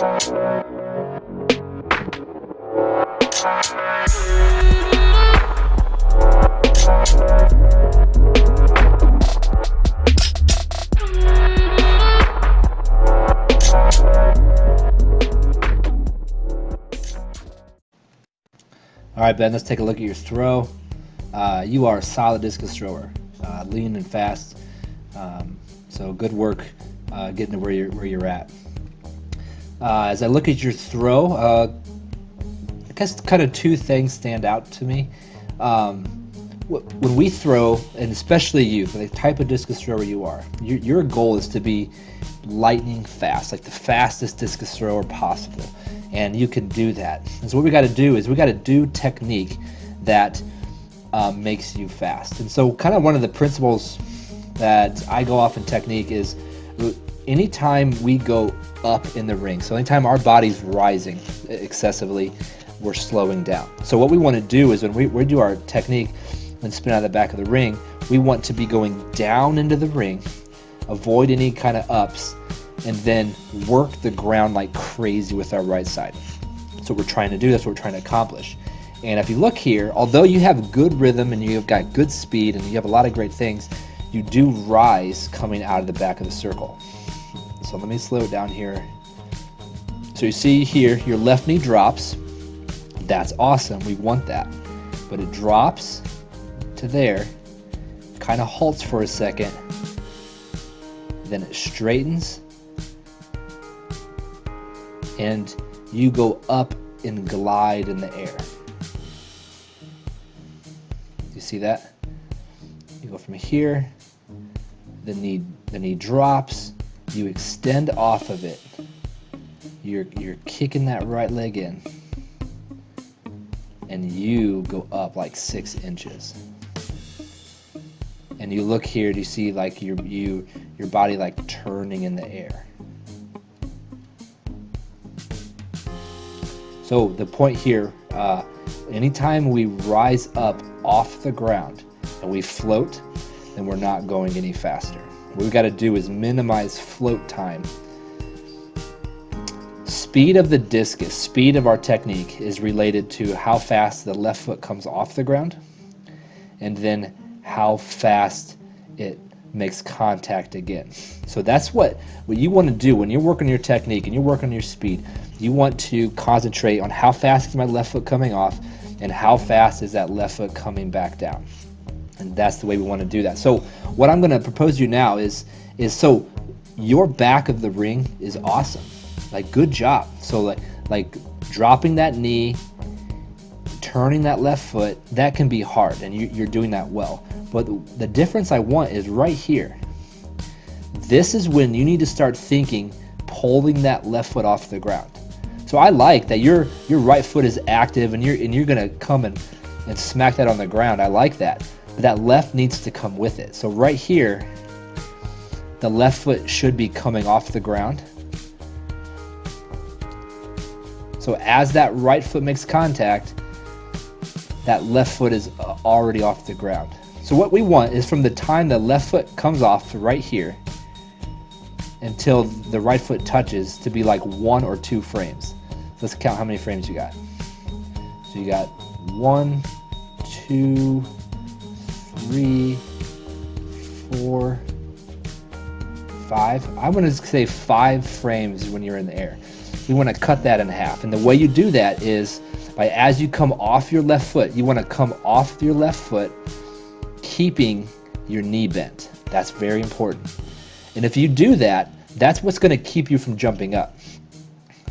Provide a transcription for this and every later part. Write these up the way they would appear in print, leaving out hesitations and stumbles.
All right, Ben, let's take a look at your throw. You are a solid discus thrower, lean and fast. So good work getting to where you're at. As I look at your throw, I guess kind of two things stand out to me. When we throw, and especially you, for the type of discus thrower you are, your goal is to be lightning fast, like the fastest discus thrower possible. And you can do that. And so what we got to do is we got to do technique that makes you fast. And so kind of one of the principles that I go off in technique is anytime we go up in the ring, so anytime our body's rising excessively, we're slowing down. So what we want to do is when we do our technique and spin out of the back of the ring, we want to be going down into the ring, avoid any kind of ups, and then work the ground like crazy with our right side. So we're trying to do this, what we're trying to accomplish. And if you look here, although you have good rhythm and you've got good speed and you have a lot of great things, you do rise coming out of the back of the circle. So let me slow it down here. So you see here, your left knee drops. That's awesome, we want that. But it drops to there, kind of halts for a second, then it straightens, and you go up and glide in the air. You see that? You go from here, the knee drops, you extend off of it. You're kicking that right leg in, and you go up like 6 inches. And you look here, do you see like your body like turning in the air? So the point here, anytime we rise up off the ground and we float, then we're not going any faster. What we've got to do is minimize float time. Speed of the discus, speed of our technique is related to how fast the left foot comes off the ground and then how fast it makes contact again. So that's what you want to do when you're working your technique and you're working on your speed. You want to concentrate on how fast is my left foot coming off and how fast is that left foot coming back down. And that's the way we want to do that. So what I'm going to propose to you now is so your back of the ring is awesome. Like, good job. So like dropping that knee, turning that left foot, that can be hard, and you're doing that well. But the difference I want is right here. This is when you need to start thinking pulling that left foot off the ground. So I like that your right foot is active and you're gonna come and smack that on the ground. I like that. But that left needs to come with it. So right here, the left foot should be coming off the ground. So as that right foot makes contact, that left foot is already off the ground. So what we want is from the time the left foot comes off right here until the right foot touches to be like 1 or 2 frames. So let's count how many frames you got. So you got 1, 2, 3, 4, 5. I'm going to say 5 frames when you're in the air. We want to cut that in half. And the way you do that is by, as you come off your left foot, you want to come off your left foot keeping your knee bent. That's very important. And if you do that, that's what's going to keep you from jumping up.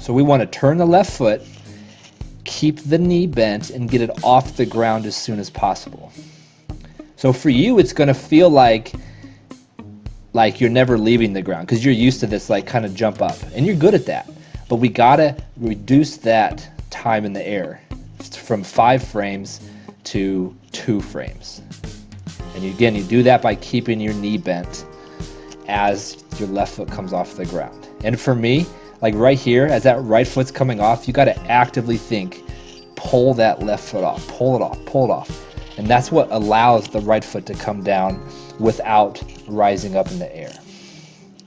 So we want to turn the left foot, keep the knee bent, and get it off the ground as soon as possible. So for you, it's going to feel like you're never leaving the ground because you're used to this like kind of jump up, and you're good at that. But we got to reduce that time in the air from 5 frames to 2 frames. And again, you do that by keeping your knee bent as your left foot comes off the ground. And for me, like right here, as that right foot's coming off, you got to actively think, pull that left foot off, pull it off, pull it off. And that's what allows the right foot to come down without rising up in the air.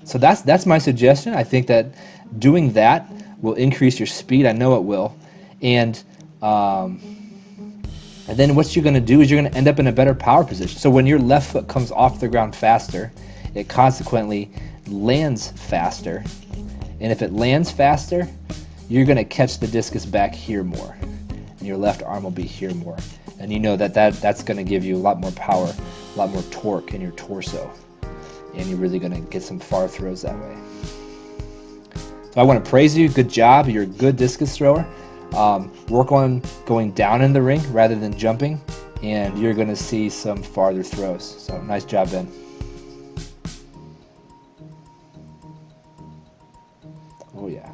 So that's my suggestion. I think that doing that will increase your speed. I know it will. And um, and then what you're going to do is you're going to end up in a better power position. So when your left foot comes off the ground faster, it consequently lands faster. And if it lands faster, you're going to catch the discus back here more. And your left arm will be here more. And you know that's going to give you a lot more power, a lot more torque in your torso. And you're really going to get some far throws that way. So I want to praise you. Good job. You're a good discus thrower. Work on going down in the ring rather than jumping, and you're going to see some farther throws. So nice job, Ben. Oh yeah.